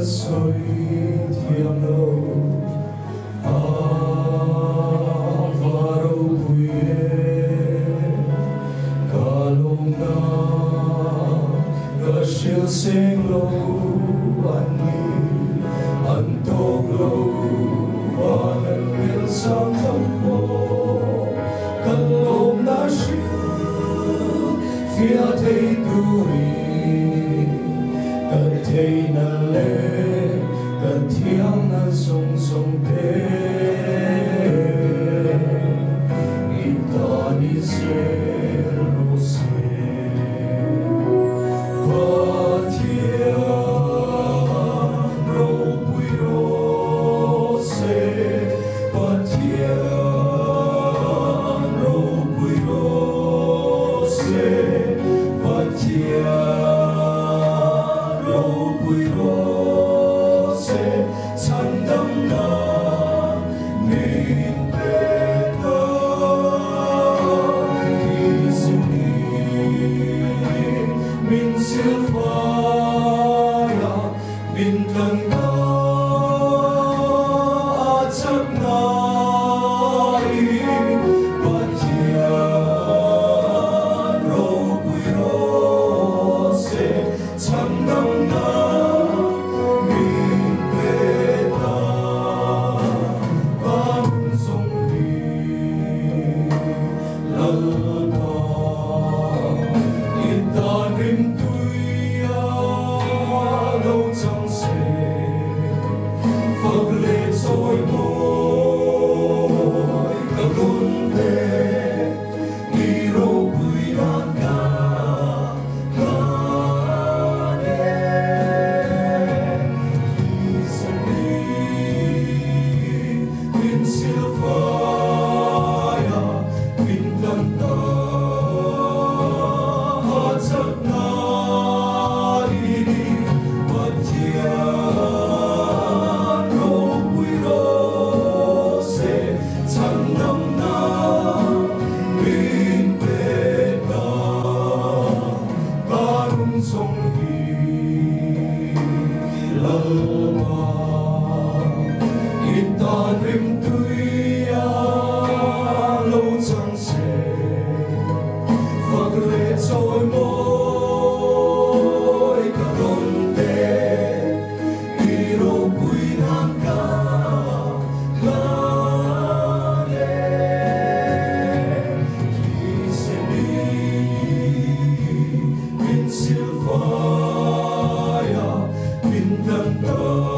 soi thiam lo varo puye kalong na gashil sing lo ani antog lo vanan mil sang tampo kalong na shil fia thei turi thầy na lệ cần thiêng na sông sông pe ita ni se ro se pa thiêng ro pui ro se pa thiêng ro pui ro se pa thiêng Silvaya, Bintang